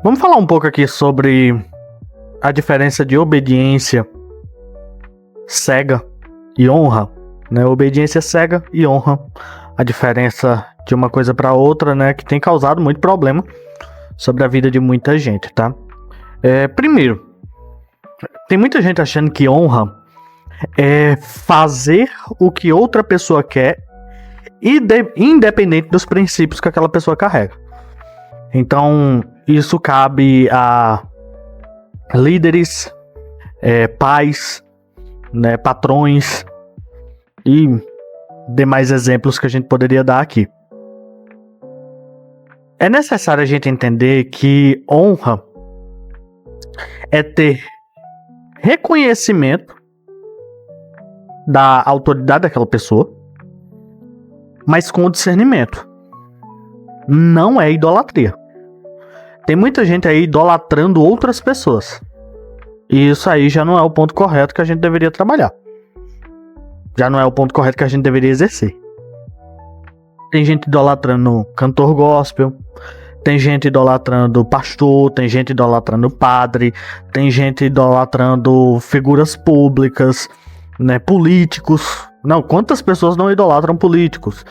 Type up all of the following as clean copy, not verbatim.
Vamos falar um pouco aqui sobre a diferença de obediência cega e honra, né? Obediência cega e honra, a diferença de uma coisa para outra, né? Que tem causado muito problema sobre a vida de muita gente, tá? Primeiro, tem muita gente achando que honra é fazer o que outra pessoa quer, independente dos princípios que aquela pessoa carrega. Então, isso cabe a líderes, pais, né, patrões e demais exemplos que a gente poderia dar aqui. É necessário a gente entender que honra é ter reconhecimento da autoridade daquela pessoa, mas com discernimento. Não é idolatria. Tem muita gente aí idolatrando outras pessoas. E isso aí já não é o ponto correto que a gente deveria trabalhar. Já não é o ponto correto que a gente deveria exercer. Tem gente idolatrando cantor gospel, tem gente idolatrando pastor, tem gente idolatrando padre, tem gente idolatrando figuras públicas, né, políticos. Não, quantas pessoas não idolatram políticos,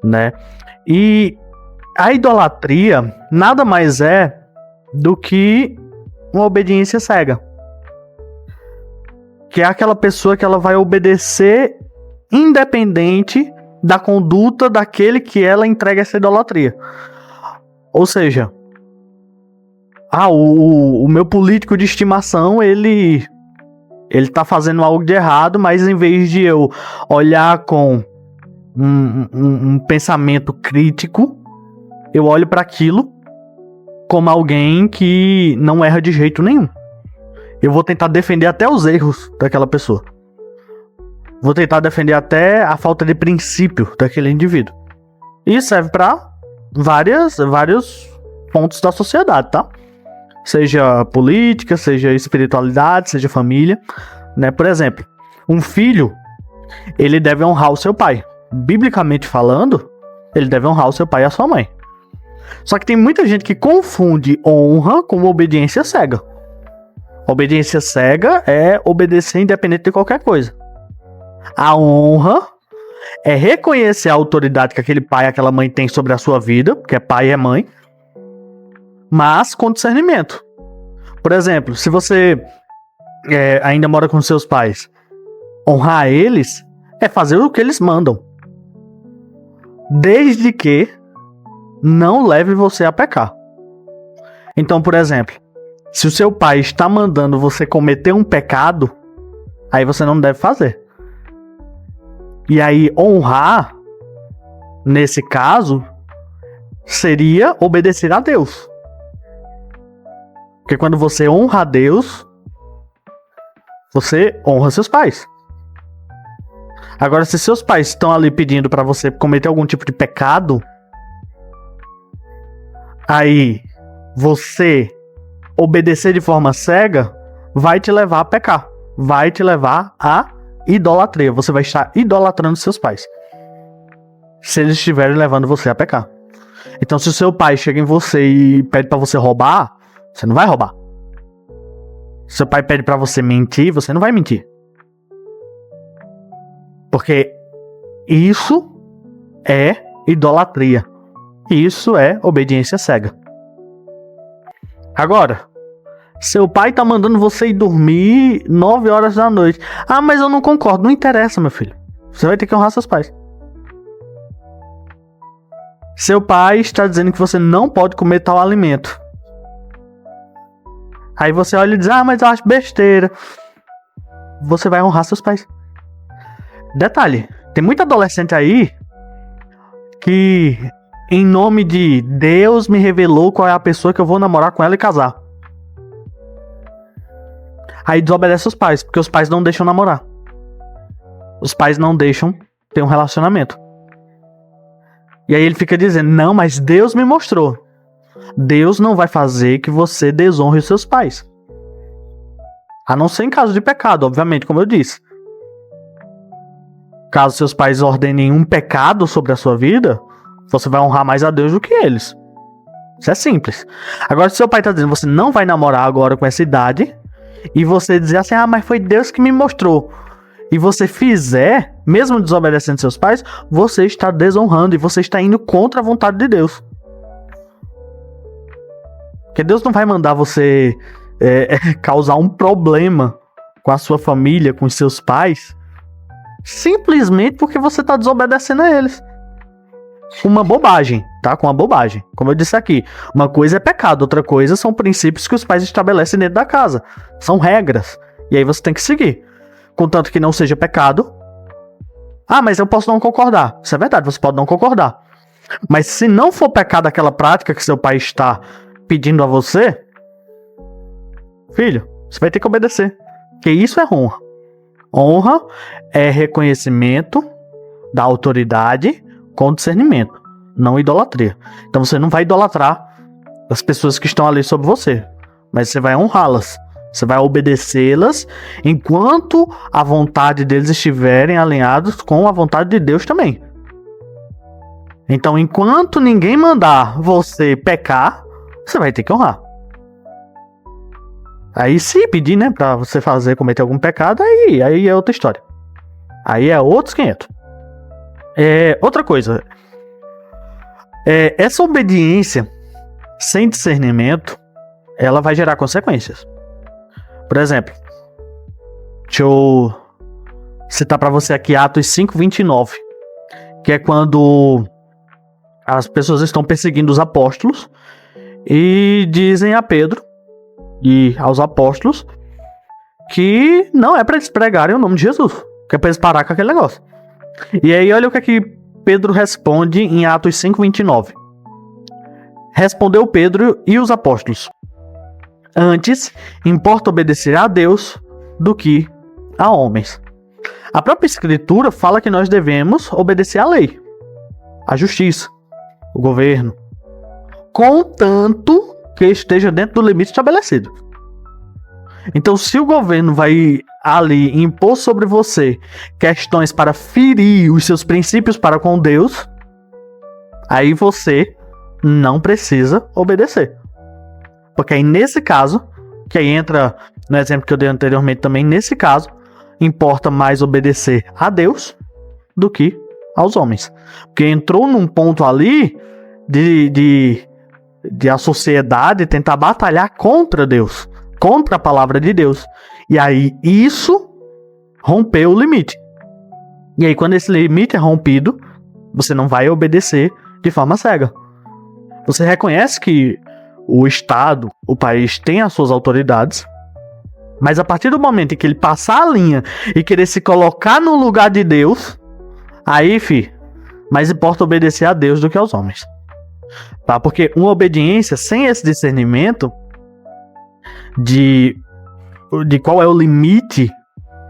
né? E a idolatria nada mais é do que uma obediência cega. Que é aquela pessoa que ela vai obedecer independente da conduta daquele que ela entrega essa idolatria. Ou seja, o meu político de estimação, ele tá fazendo algo de errado, mas em vez de eu olhar com um pensamento crítico, eu olho para aquilo como alguém que não erra de jeito nenhum. Eu vou tentar defender até os erros daquela pessoa. Vou tentar defender até a falta de princípio daquele indivíduo. E serve para vários pontos da sociedade, tá? Seja política, seja espiritualidade, seja família, né? Por exemplo, um filho, ele deve honrar o seu pai. Biblicamente falando, ele deve honrar o seu pai e a sua mãe. Só que tem muita gente que confunde honra com obediência cega. Obediência cega é obedecer independente de qualquer coisa. A honra é reconhecer a autoridade que aquele pai e aquela mãe tem sobre a sua vida, porque é pai e é mãe, mas com discernimento. Por exemplo, se você ainda mora com seus pais, honrar eles é fazer o que eles mandam, desde que não leve você a pecar. Então, por exemplo, se o seu pai está mandando você cometer um pecado, aí você não deve fazer. E aí, honrar, nesse caso, seria obedecer a Deus. Porque quando você honra a Deus, você honra seus pais. Agora, se seus pais estão ali pedindo para você cometer algum tipo de pecado, aí você obedecer de forma cega vai te levar a pecar. Vai te levar a idolatria. Você vai estar idolatrando seus pais, se eles estiverem levando você a pecar. Então, se o seu pai chega em você e pede para você roubar, você não vai roubar. Se seu pai pede para você mentir, você não vai mentir. Porque isso é idolatria. Isso é obediência cega. Agora, seu pai tá mandando você ir dormir 9 horas da noite. Ah, mas eu não concordo. Não interessa, meu filho. Você vai ter que honrar seus pais. Seu pai está dizendo que você não pode comer tal alimento. Aí você olha e diz, mas eu acho besteira. Você vai honrar seus pais. Detalhe, tem muito adolescente aí que, em nome de Deus me revelou qual é a pessoa que eu vou namorar com ela e casar, aí desobedece os pais, porque os pais não deixam namorar. Os pais não deixam ter um relacionamento. E aí ele fica dizendo, não, mas Deus me mostrou. Deus não vai fazer que você desonre os seus pais. A não ser em caso de pecado, obviamente, como eu disse. Caso seus pais ordenem um pecado sobre a sua vida, você vai honrar mais a Deus do que eles. Isso é simples. Agora, se seu pai tá dizendo, você não vai namorar agora com essa idade, e você dizer assim, mas foi Deus que me mostrou, e você fizer, mesmo desobedecendo seus pais, você está desonrando, e você está indo contra a vontade de Deus. Porque Deus não vai mandar você causar um problema com a sua família, com os seus pais, simplesmente porque você está desobedecendo a eles. Uma bobagem, tá? Com uma bobagem. Como eu disse aqui, uma coisa é pecado, outra coisa são princípios que os pais estabelecem dentro da casa. São regras. E aí você tem que seguir. Contanto que não seja pecado. Mas eu posso não concordar. Isso é verdade, você pode não concordar. Mas se não for pecado aquela prática que seu pai está pedindo a você, filho, você vai ter que obedecer. Porque isso é honra. Honra é reconhecimento da autoridade com discernimento, não idolatria. Então você não vai idolatrar as pessoas que estão ali sobre você, mas você vai honrá-las. Você vai obedecê-las enquanto a vontade deles estiverem alinhados com a vontade de Deus também. Então, enquanto ninguém mandar você pecar, você vai ter que honrar. Aí se pedir, né, pra você cometer algum pecado, aí é outra história. Aí é outros 500. Outra coisa. Essa obediência sem discernimento, ela vai gerar consequências. Por exemplo, deixa eu citar pra você aqui Atos 5:29, que é quando as pessoas estão perseguindo os apóstolos e dizem a Pedro e aos apóstolos que não é para eles pregarem o nome de Jesus, que é para eles parar com aquele negócio. E aí olha o que é que Pedro responde em Atos 5:29. Respondeu Pedro e os apóstolos: antes importa obedecer a Deus do que a homens. A própria escritura fala que nós devemos obedecer à lei, à justiça, o governo, contanto que esteja dentro do limite estabelecido. Então, se o governo vai ali impor sobre você questões para ferir os seus princípios para com Deus, aí você não precisa obedecer. Porque aí nesse caso, que aí entra no exemplo que eu dei anteriormente também, nesse caso, importa mais obedecer a Deus do que aos homens. Porque entrou num ponto ali de a sociedade tentar batalhar contra Deus, contra a palavra de Deus. E aí isso rompeu o limite. E aí quando esse limite é rompido, você não vai obedecer de forma cega. Você reconhece que o Estado, o país tem as suas autoridades, mas a partir do momento em que ele passar a linha e querer se colocar no lugar de Deus, aí, mais importa obedecer a Deus do que aos homens. Tá? Porque uma obediência sem esse discernimento de qual é o limite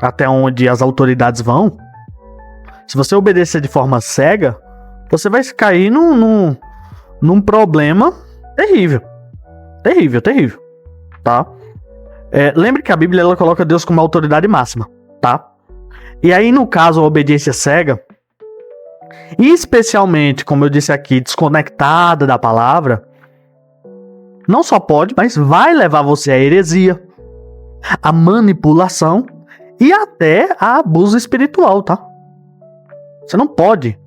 até onde as autoridades vão, se você obedecer de forma cega, você vai cair num problema terrível. Terrível, tá? Lembre que a Bíblia ela coloca Deus como autoridade máxima, tá? E aí, no caso, a obediência cega, e especialmente, como eu disse aqui, desconectada da palavra, não só pode, mas vai levar você à heresia, à manipulação e até a abuso espiritual, tá? Você não pode.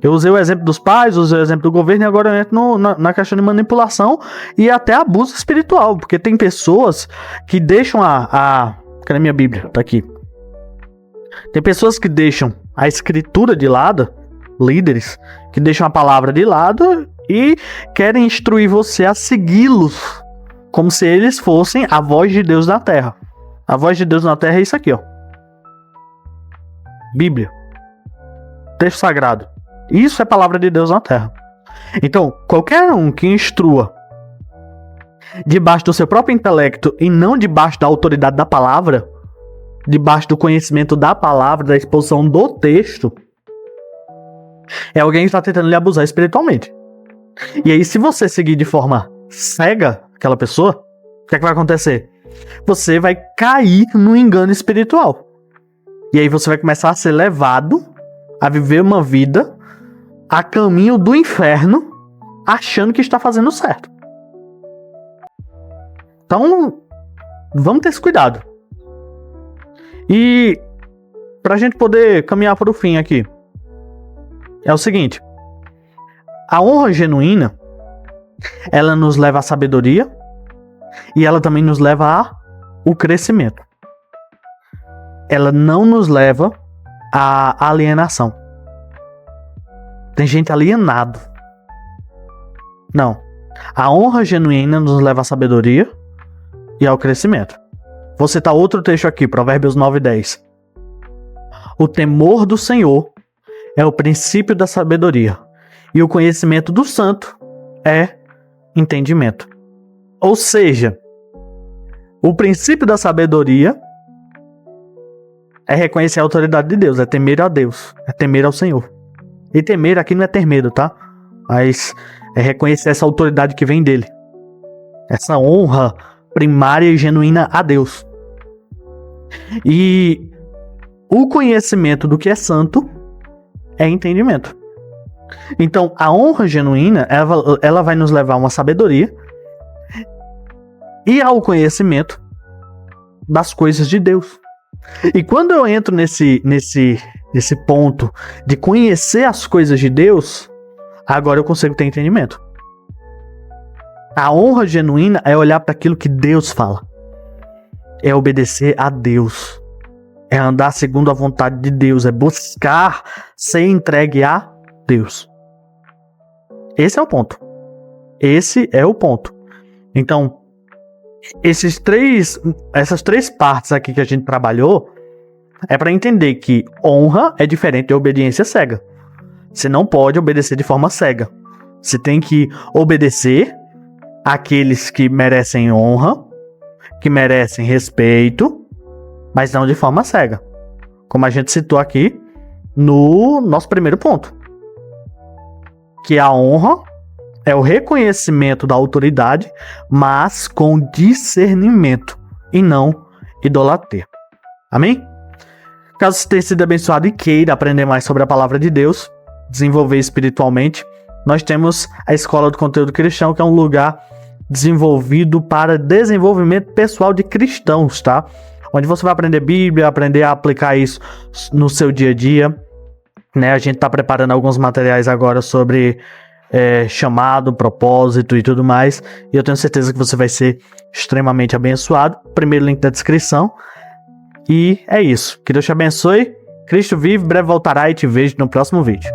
Eu usei o exemplo dos pais, usei o exemplo do governo e agora eu entro na questão de manipulação e até abuso espiritual, porque tem pessoas que deixam cadê minha Bíblia? Tá aqui. Tem pessoas que deixam a escritura de lado, líderes, que deixam a palavra de lado e querem instruir você a segui-los, como se eles fossem a voz de Deus na terra. A voz de Deus na terra é isso aqui, ó. Bíblia. Texto sagrado. Isso é palavra de Deus na terra. Então, qualquer um que instrua debaixo do seu próprio intelecto e não debaixo da autoridade da palavra, debaixo do conhecimento da palavra, da exposição do texto, é alguém que está tentando lhe abusar espiritualmente. E aí, se você seguir de forma cega aquela pessoa, o que é que vai acontecer? Você vai cair no engano espiritual. E aí você vai começar a ser levado a viver uma vida a caminho do inferno achando que está fazendo certo. Então, vamos ter esse cuidado. E pra gente poder caminhar para o fim aqui, é o seguinte: a honra genuína, ela nos leva à sabedoria e ela também nos leva ao crescimento. Ela não nos leva à alienação. Tem gente alienado. Não. A honra genuína nos leva à sabedoria e ao crescimento. Vou citar outro texto aqui, Provérbios 9:10. O temor do Senhor é o princípio da sabedoria, e o conhecimento do santo é entendimento. Ou seja, o princípio da sabedoria é reconhecer a autoridade de Deus, é temer a Deus, é temer ao Senhor. E temer aqui não é ter medo, tá? Mas é reconhecer essa autoridade que vem dele. Essa honra primária e genuína a Deus. E o conhecimento do que é santo é entendimento. Então, a honra genuína, ela vai nos levar a uma sabedoria e ao conhecimento das coisas de Deus. E quando eu entro nesse ponto de conhecer as coisas de Deus, agora eu consigo ter entendimento. A honra genuína é olhar para aquilo que Deus fala. É obedecer a Deus. É andar segundo a vontade de Deus. É buscar ser entregue a Deus. Esse é o ponto. Esse é o ponto. Então, essas três partes aqui que a gente trabalhou é para entender que honra é diferente de obediência cega. Você não pode obedecer de forma cega. Você tem que obedecer àqueles que merecem honra, que merecem respeito, mas não de forma cega. Como a gente citou aqui no nosso primeiro ponto. Que a honra é o reconhecimento da autoridade, mas com discernimento e não idolatria. Amém? Caso você tenha sido abençoado e queira aprender mais sobre a palavra de Deus, desenvolver espiritualmente, nós temos a Escola do Conteúdo Cristão, que é um lugar desenvolvido para desenvolvimento pessoal de cristãos, tá? Onde você vai aprender Bíblia, aprender a aplicar isso no seu dia a dia, né? A gente está preparando alguns materiais agora sobre chamado, propósito e tudo mais, e eu tenho certeza que você vai ser extremamente abençoado. Primeiro link da descrição. E é isso. Que Deus te abençoe. Cristo vive, breve voltará e te vejo no próximo vídeo.